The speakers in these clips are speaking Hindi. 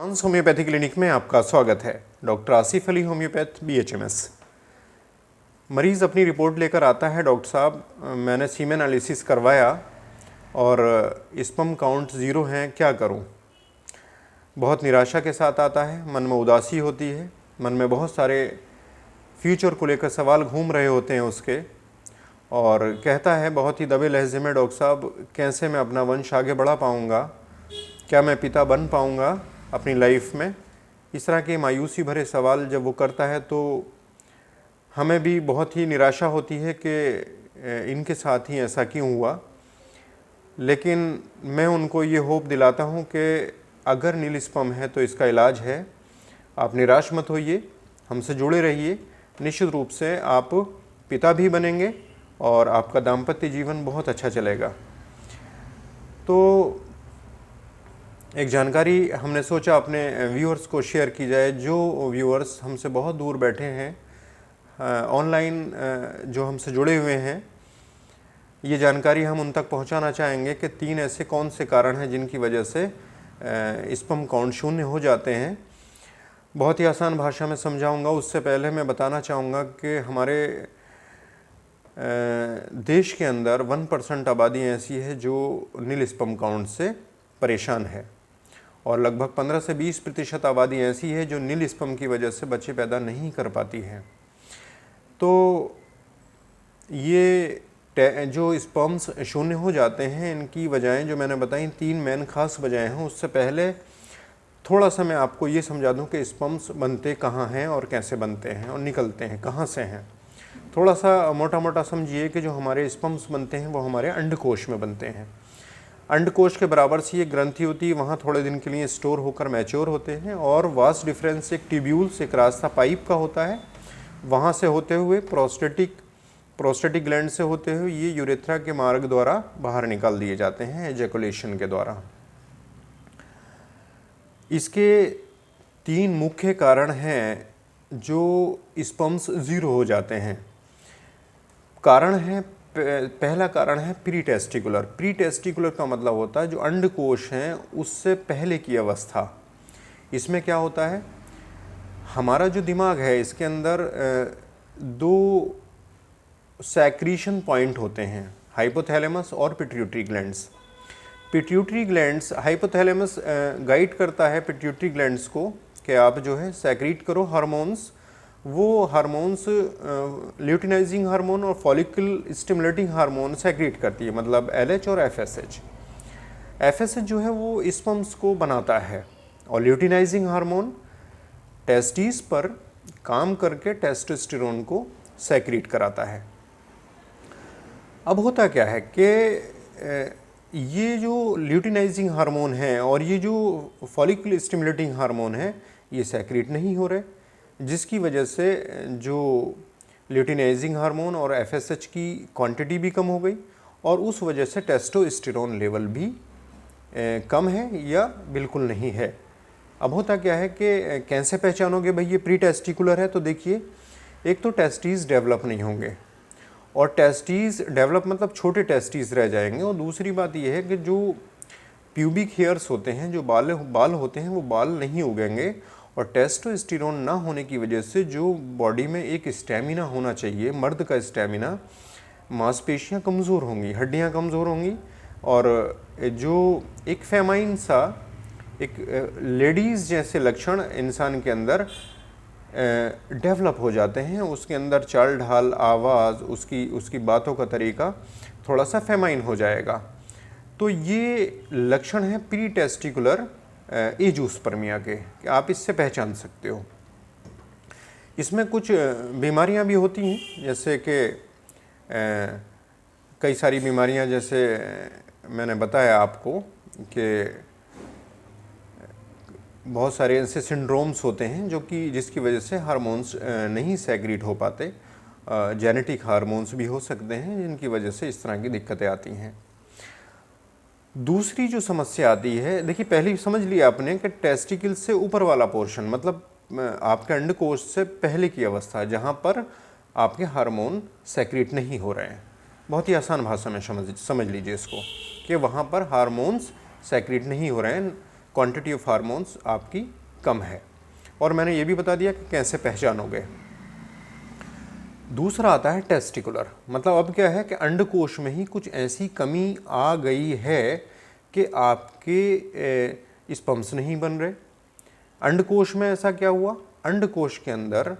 एडवांस होम्योपैथी क्लिनिक में आपका स्वागत है। Doctor Asif Ali, homeopath, BHMS। मरीज़ अपनी रिपोर्ट लेकर आता है, डॉक्टर साहब मैंने सीमेन एनालिसिस करवाया और स्पर्म काउंट 0 हैं, क्या करूं? बहुत निराशा के साथ आता है, मन में उदासी होती है, मन में बहुत सारे फ्यूचर को लेकर सवाल घूम रहे होते हैं उसके, और कहता है बहुत ही दबे लहजे में, डॉक्टर साहब कैसे मैं अपना वंश आगे बढ़ा पाऊँगा, क्या मैं पिता बन पाऊँगा अपनी लाइफ में? इस तरह के मायूसी भरे सवाल जब वो करता है तो हमें भी बहुत ही निराशा होती है कि इनके साथ ही ऐसा क्यों हुआ। लेकिन मैं उनको ये होप दिलाता हूँ कि अगर नील स्पर्म है तो इसका इलाज है, आप निराश मत होइए, हमसे जुड़े रहिए, निश्चित रूप से आप पिता भी बनेंगे और आपका दाम्पत्य जीवन बहुत अच्छा चलेगा। तो एक जानकारी हमने सोचा अपने व्यूअर्स को शेयर की जाए, जो व्यूअर्स हमसे बहुत दूर बैठे हैं, ऑनलाइन जो हमसे जुड़े हुए हैं। ये जानकारी हम उन तक पहुंचाना चाहेंगे कि 3 ऐसे कौन से कारण हैं जिनकी वजह से स्पर्म काउंट 0 हो जाते हैं। बहुत ही आसान भाषा में समझाऊंगा। उससे पहले मैं बताना चाहूँगा कि हमारे देश के अंदर 1% आबादी ऐसी है जो नील स्पर्म काउंट से परेशान है, और लगभग 15 से 20% आबादी ऐसी है जो नील स्पर्म की वजह से बच्चे पैदा नहीं कर पाती है। तो ये जो स्पर्म्स 0 हो जाते हैं, इनकी वजहें जो मैंने बताई 3 मेन खास वजहें हैं। उससे पहले थोड़ा सा मैं आपको ये समझा दूं कि स्पर्म्स बनते कहाँ हैं और कैसे बनते हैं और निकलते हैं कहाँ से हैं। थोड़ा सा मोटा मोटा समझिए कि जो हमारे स्पर्म्स बनते हैं वो हमारे अंडकोश में बनते हैं। अंडकोश के बराबर सी एक ग्रंथि होती है, वहाँ थोड़े दिन के लिए स्टोर होकर मैच्योर होते हैं, और वास्ट डिफरेंस एक ट्यूब्यूल से एक रास्ता पाइप का होता है, वहाँ से होते हुए प्रोस्टेटिक ग्लैंड से होते हुए ये यूरेथ्रा के मार्ग द्वारा बाहर निकाल दिए जाते हैं एजैकुलेशन के द्वारा। इसके 3 मुख्य कारण हैं जो स्पर्म्स 0 हो जाते हैं। कारण है, पहला कारण है प्री टेस्टिकुलर। प्री टेस्टिकुलर का मतलब होता है जो अंडकोश हैं उससे पहले की अवस्था। इसमें क्या होता है, हमारा जो दिमाग है इसके अंदर 2 सेक्रीशन पॉइंट होते हैं, हाइपोथैलेमस और pituitary glands. Pituitary glands, hypothalamus guide करता है पिट्यूटरी ग्लैंड्स को कि आप जो है सेक्रीट करो हार्मोन्स। वो हार्मोन्स ल्यूटिनाइजिंग हार्मोन और फॉलिकल स्टिमुलेटिंग हार्मोन सेक्रेट करती है, मतलब LH और FSH। FSH जो है वो स्पर्म्स को बनाता है, और ल्यूटिनाइजिंग हार्मोन टेस्टिस पर काम करके टेस्टोस्टेरोन को सेक्रेट कराता है। अब होता क्या है कि ये जो ल्यूटिनाइजिंग हार्मोन है और ये जो फॉलिकल स्टिमुलेटिंग हार्मोन है ये सेक्रेट नहीं हो रहे, जिसकी वजह से जो ल्यूटिनाइजिंग हार्मोन और FSH की क्वांटिटी भी कम हो गई, और उस वजह से टेस्टोस्टेरोन लेवल भी कम है या बिल्कुल नहीं है। अब होता क्या है कि कैसे पहचानोगे भाई ये प्री टेस्टिकुलर है? तो देखिए, एक तो टेस्टीज डेवलप नहीं होंगे, और टेस्टीज डेवलप मतलब छोटे टेस्टीज रह जाएंगे, और दूसरी बात यह है कि जो प्यूबिक हेयर्स होते हैं, जो बाल होते हैं, वो बाल नहीं उगेंगे, और टेस्टोस्टेरोन ना होने की वजह से जो बॉडी में एक स्टैमिना होना चाहिए, मर्द का स्टैमिना, मांसपेशियां कमज़ोर होंगी, हड्डियां कमज़ोर होंगी, और जो एक फेमाइन सा, एक लेडीज़ जैसे लक्षण इंसान के अंदर डेवलप हो जाते हैं। उसके अंदर चाल ढाल, आवाज़, उसकी बातों का तरीका थोड़ा सा फेमाइन हो जाएगा। तो ये लक्षण है प्री टेस्टिकुलर एजोस्पर्मिया के, कि आप इससे पहचान सकते हो। इसमें कुछ बीमारियां भी होती हैं, जैसे कि कई सारी बीमारियां, जैसे मैंने बताया आपको कि बहुत सारे ऐसे सिंड्रोम्स होते हैं जो कि जिसकी वजह से हार्मोन्स नहीं सेक्रेट हो पाते। जेनेटिक हार्मोन्स भी हो सकते हैं जिनकी वजह से इस तरह की दिक्कतें आती हैं। दूसरी जो समस्या आती है, देखिए पहले समझ लिया आपने कि टेस्टिकल से ऊपर वाला पोर्शन, मतलब आपके अंडकोश से पहले की अवस्था जहाँ पर आपके हार्मोन सेक्रेट नहीं हो रहे हैं। बहुत ही आसान भाषा में समझ लीजिए इसको कि वहाँ पर हार्मोन्स सेक्रेट नहीं हो रहे हैं, क्वांटिटी ऑफ हार्मोन्स आपकी कम है। और मैंने ये भी बता दिया कि कैसे पहचानोगे। दूसरा आता है टेस्टिकुलर, मतलब अब क्या है कि अंडकोश में ही कुछ ऐसी कमी आ गई है कि आपके स्पर्म्स नहीं बन रहे। अंडकोश में ऐसा क्या हुआ, अंडकोश के अंदर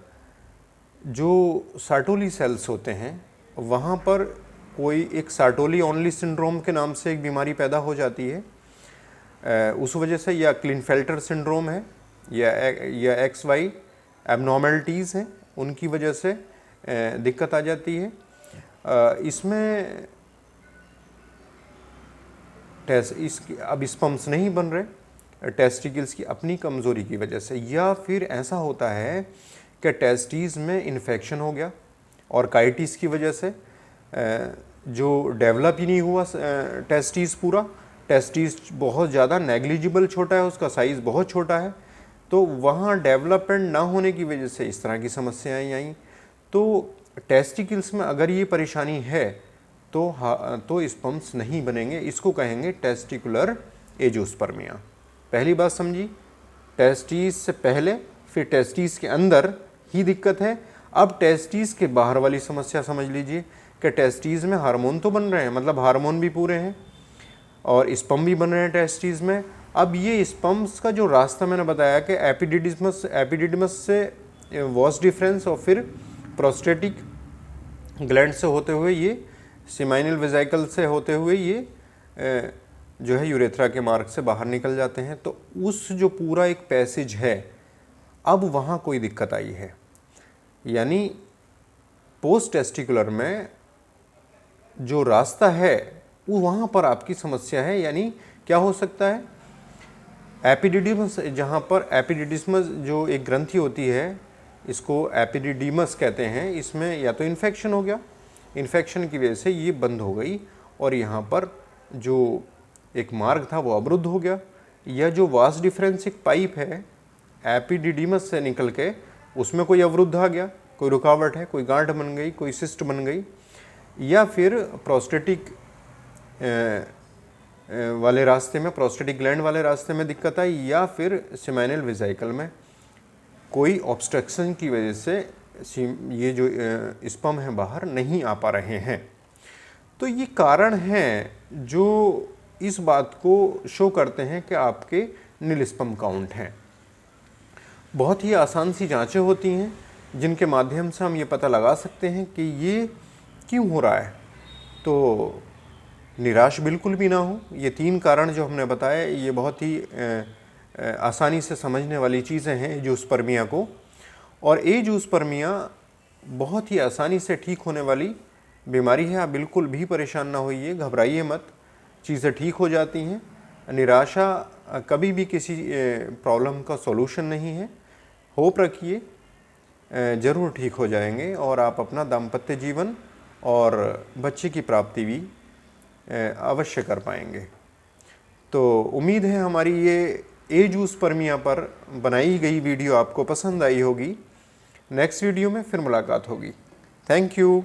जो सार्टोली सेल्स होते हैं वहाँ पर कोई एक सार्टोली ओनली सिंड्रोम के नाम से एक बीमारी पैदा हो जाती है। उस वजह से या क्लिनफेल्टर सिंड्रोम है या XY एबनॉर्मलिटीज़ हैं, उनकी वजह से दिक्कत आ जाती है। इसमें अब स्पर्म्स नहीं बन रहे टेस्टिकल्स की अपनी कमज़ोरी की वजह से, या फिर ऐसा होता है कि टेस्टिस में इन्फेक्शन हो गया और काइटिस की वजह से जो डेवलप ही नहीं हुआ टेस्टिस पूरा, टेस्टिस बहुत ज़्यादा नेग्लिजिबल छोटा है, उसका साइज़ बहुत छोटा है, तो वहाँ डेवलपमेंट ना होने की वजह से इस तरह की समस्याएं आई। तो टेस्टिकल्स में अगर ये परेशानी है तो स्पर्म्स नहीं बनेंगे, इसको कहेंगे टेस्टिकुलर एंजियोस्पर्मिया। पहली बात समझी, टेस्टिस से पहले फिर टेस्टिस के अंदर ही दिक्कत है। अब टेस्टिस के बाहर वाली समस्या समझ लीजिए कि टेस्टिस में हार्मोन तो बन रहे हैं, मतलब हार्मोन भी पूरे हैं और स्पर्म भी बन रहे हैं टेस्टिस में। अब ये स्पर्म्स का जो रास्ता मैंने बताया कि एपिडिडमस से वॉस डिफरेंस और फिर प्रोस्टेटिक ग्लैंड से होते हुए ये सीमाइनल वेसिकल से होते हुए ये जो है यूरेथ्रा के मार्ग से बाहर निकल जाते हैं। तो उस जो पूरा एक पैसेज है, अब वहाँ कोई दिक्कत आई है, यानी पोस्ट टेस्टिकुलर में जो रास्ता है वो वहाँ पर आपकी समस्या है। यानी क्या हो सकता है, एपिडिडिमस, जहाँ पर एपिडिडिमस जो एक ग्रंथि होती है, इसको एपिडिडिमस कहते हैं, इसमें या तो इन्फेक्शन हो गया, इन्फेक्शन की वजह से ये बंद हो गई और यहाँ पर जो एक मार्ग था वो अवरुद्ध हो गया, या जो वास डिफरेंस एक पाइप है एपिडिडिमस से निकल के उसमें कोई अवरुद्ध आ गया, कोई रुकावट है, कोई गांठ बन गई, कोई सिस्ट बन गई, या फिर प्रोस्टेटिक वाले रास्ते में, प्रोस्टेटिक ग्लैंड वाले रास्ते में दिक्कत आई, या फिर सीमाइनल वेसिकल में कोई ऑब्स्ट्रक्शन की वजह से ये जो स्पर्म है बाहर नहीं आ पा रहे हैं। तो ये कारण हैं जो इस बात को शो करते हैं कि आपके नील स्पर्म काउंट हैं। बहुत ही आसान सी जांचें होती हैं जिनके माध्यम से हम ये पता लगा सकते हैं कि ये क्यों हो रहा है। तो निराश बिल्कुल भी ना हो, ये 3 कारण जो हमने बताए ये बहुत ही आसानी से समझने वाली चीज़ें हैं एंजियोस्पर्मिया को। और एंजियोस्पर्मिया बहुत ही आसानी से ठीक होने वाली बीमारी है। आप बिल्कुल भी परेशान ना होइए, घबराइए मत, चीज़ें ठीक हो जाती हैं। निराशा कभी भी किसी प्रॉब्लम का सॉल्यूशन नहीं है। होप रखिए, ज़रूर ठीक हो जाएंगे और आप अपना दाम्पत्य जीवन और बच्चे की प्राप्ति भी अवश्य कर पाएंगे। तो उम्मीद है हमारी ये एंजियोस्पर्मिया पर बनाई गई वीडियो आपको पसंद आई होगी। नेक्स्ट वीडियो में फिर मुलाकात होगी। Thank you.